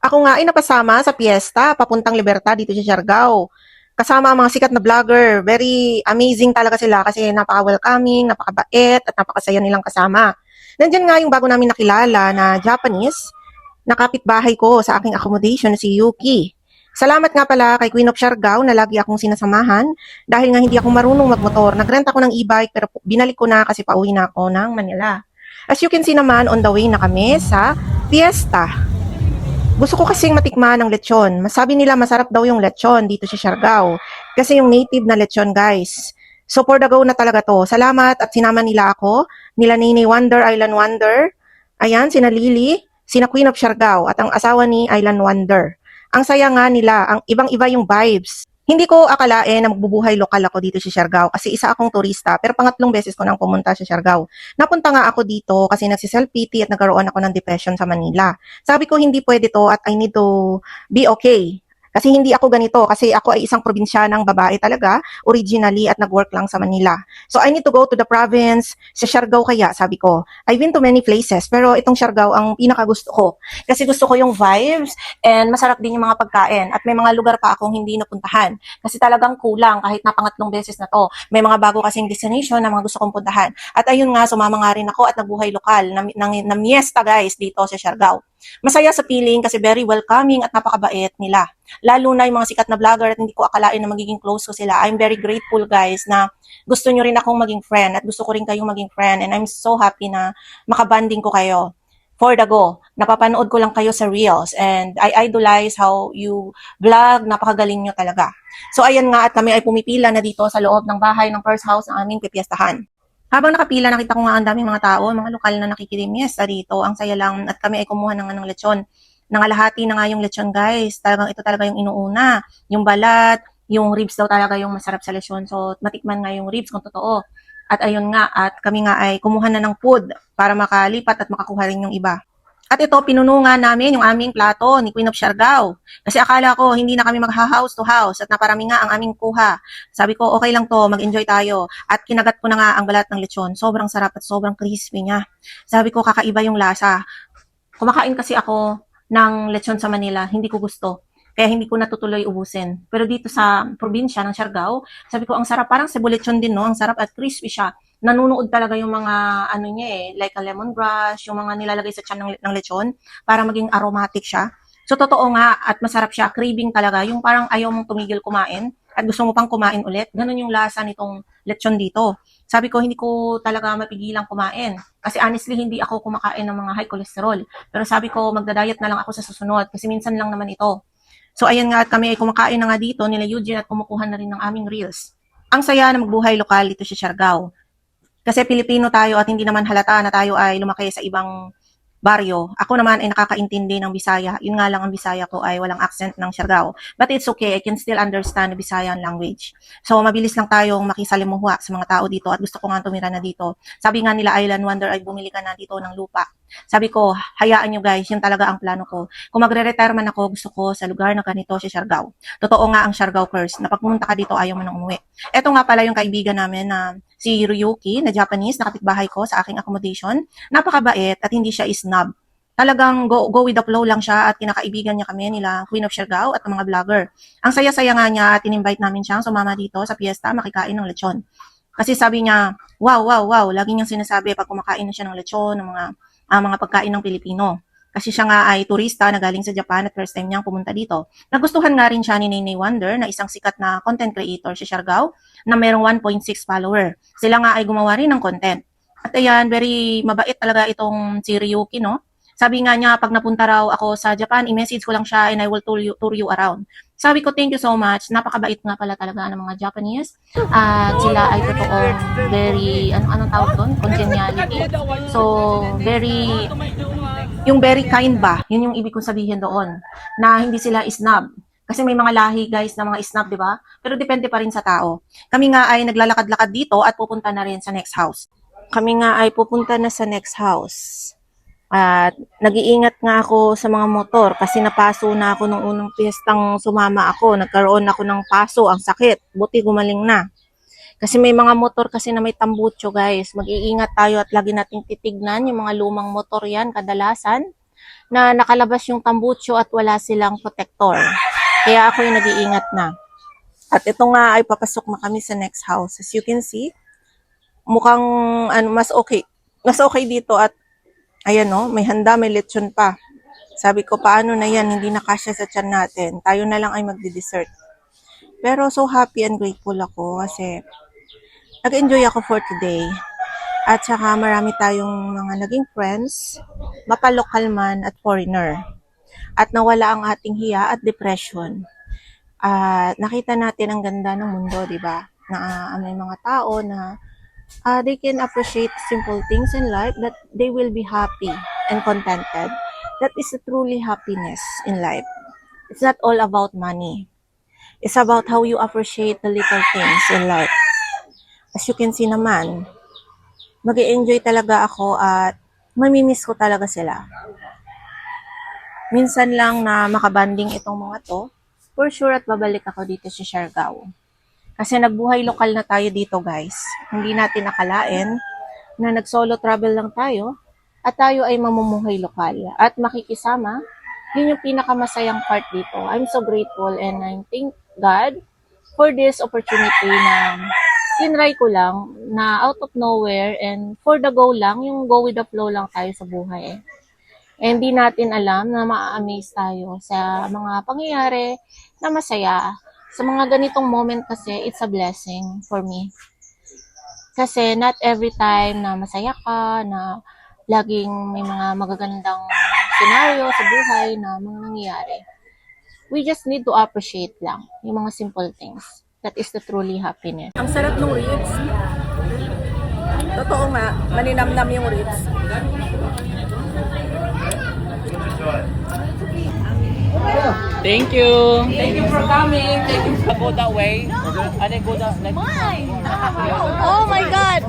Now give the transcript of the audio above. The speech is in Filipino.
Ako nga ay napasama sa piyesta papuntang Libertad dito sa Siargao. Kasama ang mga sikat na vlogger. Very amazing talaga sila kasi napaka-welcoming, napakabait at napakasaya nilang kasama. Nandiyan nga yung bago namin nakilala na Japanese na kapitbahay ko sa aking accommodation na si Yuki. Salamat nga pala kay Queen of Siargao na lagi akong sinasamahan dahil nga hindi ako marunong magmotor. Nagrent ako ng e-bike pero binalik ko na kasi pauwi na ako ng Manila. As you can see naman, on the way na kami sa fiesta. Gusto ko kasing matikman ng lechon. Masabi nila masarap daw yung lechon dito sa Siargao. Kasi yung native na lechon, guys. So for the go na talaga to. Salamat at sinama nila ako. Nila Nini Wonder, Island Wonder. Ayan, sina Lily, sina Queen of Siargao at ang asawa ni Island Wonder. Ang saya nga nila, ang ibang-iba yung vibes. Hindi ko akalain na magbubuhay lokal ako dito sa Siargao kasi isa akong turista pero pangatlong beses ko nang pumunta sa Siargao. Napunta nga ako dito kasi nagsi-self-pity at nagkaroon ako ng depression sa Manila. Sabi ko hindi pwede to at I need to be okay. Kasi hindi ako ganito kasi ako ay isang probinsyanang babae talaga originally at nag-work lang sa Manila. So I need to go to the province, sa Siargao kaya sabi ko. I've been to many places pero itong Siargao ang pinakagusto ko. Kasi gusto ko yung vibes and masarap din yung mga pagkain at may mga lugar pa akong hindi napuntahan. Kasi talagang kulang kahit na pangatlong beses na to. May mga bago kasing destination na mga gusto kong puntahan. At ayun nga, sumama nga rin ako at nagbuhay lokal na miesta guys dito sa Siargao. Masaya sa feeling kasi very welcoming at napakabait nila. Lalo na yung mga sikat na vlogger at hindi ko akalain na magiging close ko sila. I'm very grateful guys na gusto nyo rin akong maging friend at gusto ko rin kayong maging friend and I'm so happy na makabanding ko kayo. For the go, napapanood ko lang kayo sa Reels and I idolize how you vlog, napakagaling nyo talaga. So ayan nga at kami ay pumipila na dito sa loob ng bahay ng first house ng aming pipiestahan. Habang nakapila, nakita ko nga ang daming mga tao, mga lokal na nakikidimiesta dito. Ang saya lang at kami ay kumuha ng lechon. Nangalahati na nga yung lechon guys. Talagang ito talaga yung inuuna. Yung balat, yung ribs daw talaga yung masarap sa lechon. So matikman nga yung ribs kung totoo. At ayun nga, at kami nga ay kumuha na ng food para makalipat at makakuha rin yung iba. At ito, pinunungan namin yung aming plato ni Queen of Siargao. Kasi akala ko hindi na kami magha-house to house at naparami nga ang aming kuha. Sabi ko, okay lang to, mag-enjoy tayo. At kinagat ko na nga ang balat ng lechon. Sobrang sarap at sobrang crispy niya. Sabi ko, kakaiba yung lasa. Kumakain kasi ako ng lechon sa Manila, hindi ko gusto. Kaya hindi ko natutuloy ubusin. Pero dito sa probinsya ng Siargao, sabi ko, ang sarap, parang cebu lechon din, no? Ang sarap at crispy siya. Nanunood talaga yung mga ano niya like a lemongrass, yung mga nilalagay sa tiyan ng lechon para maging aromatic siya. So totoo nga at masarap siya, craving talaga, yung parang ayaw mong tumigil kumain at gusto mo pang kumain ulit. Ganun yung lasa nitong lechon dito. Sabi ko hindi ko talaga mapigilang kumain kasi honestly hindi ako kumakain ng mga high cholesterol. Pero sabi ko magda-diet na lang ako sa susunod kasi minsan lang naman ito. So ayan nga at kami ay kumakain na nga dito nila Eugene at kumukuha na rin ng aming reels. Ang saya na magbuhay lokal dito sa Siargao. Kasi Pilipino tayo at hindi naman halata na tayo ay lumaki sa ibang baryo. Ako naman ay nakakaintindi ng Bisaya. Yun nga lang ang Bisaya ko ay walang accent ng Siargao. But it's okay, I can still understand the Visayan language. So mabilis lang tayong makisalimuha sa mga tao dito at gusto ko nga tumira na dito. Sabi nga nila Island Wonder ay bumili ka na dito ng lupa. Sabi ko, hayaan nyo guys, yun talaga ang plano ko. Kung magre-retire man ako, gusto ko sa lugar na ganito si Siargao. Totoo nga ang Siargao curse, na pag pumunta ka dito, ayaw mo nang umuwi. Ito nga pala yung kaibigan namin na si Ryuki, na Japanese, na kapitbahay ko sa aking accommodation. Napakabait at hindi siya snob. Talagang go with the flow lang siya at kinakaibigan niya kami nila Queen of Siargao at mga vlogger. Ang saya-saya nga niya at in-invite namin siyang sumama dito sa piyesta makikain ng lechon. Kasi sabi niya, wow, wow, wow, lagi niyang sinasabi pag kumakain na siya ng lechon, ng mga pagkain ng Pilipino. Kasi siya nga ay turista na galing sa Japan at first time niyang pumunta dito. Nagustuhan nga rin siya ni Nene Wonder na isang sikat na content creator sa Siargao na merong 1.6 follower. Sila nga ay gumawa rin ng content. At ayan, very mabait talaga itong si Ryuki, no? Sabi nga niya, pag napunta raw ako sa Japan, i-message ko lang siya and I will tour you around. Sabi ko, thank you so much. Napakabait nga pala talaga ng mga Japanese. At sila ay totoong very, anong tawag doon? Congeniality. So, yung very kind ba? Yun yung ibig kong sabihin doon. Na hindi sila snob. Kasi may mga lahi guys na mga snob, di ba? Pero depende pa rin sa tao. Kami nga ay naglalakad-lakad dito at pupunta na rin sa next house. Kami nga ay pupunta na sa next house. At nag-iingat nga ako sa mga motor kasi napaso na ako nung unang piyestang sumama ako. Nagkaroon ako ng paso, ang sakit. Buti gumaling na. Kasi may mga motor kasi na may tambutso guys. Mag-iingat tayo at lagi nating titignan yung mga lumang motor yan kadalasan. na nakalabas yung tambucho at wala silang protector. Kaya ako yung nag-iingat na. At ito nga ay papasok na kami sa next house. As you can see, mukhang mas okay. Mas okay dito at ayan no, may handa, may lechon pa. Sabi ko, paano na yan? Hindi na kasya sa tiyan natin. Tayo na lang ay magdi-dessert. Pero so happy and grateful ako kasi nag-enjoy ako for today. At saka marami tayong mga naging friends, mapalokal man at foreigner. At nawala ang ating hiya at depression. At nakita natin ang ganda ng mundo, di ba? Na may mga tao na they can appreciate simple things in life, that they will be happy and contented. That is a truly happiness in life. It's not all about money. It's about how you appreciate the little things in life. As you can see naman, mag-enjoy talaga ako at mamimiss ko talaga sila. Minsan lang na makabanding itong mga to, for sure at babalik ako dito sa Siargao. Kasi nagbuhay lokal na tayo dito guys. Hindi natin nakalain na nag-solo travel lang tayo at tayo ay mamumuhay lokal at makikisama. Yun yung pinakamasayang part dito. I'm so grateful and I thank God for this opportunity na tinry ko lang na out of nowhere and for the go lang, yung go with the flow lang tayo sa buhay. And hindi natin alam na ma-amaze tayo sa mga pangyayari na masaya. Sa mga ganitong moment kasi, it's a blessing for me. Kasi not every time na masaya ka, na laging may mga magagandang scenario sa buhay na mga nangyayari. We just need to appreciate lang yung mga simple things. That is the truly happiness. Ang sarap ng ribs. Totoo nga, maninamnam yung ribs. Thank you. Thank you for coming. Thank you for go that way. And then go that like. Oh my God!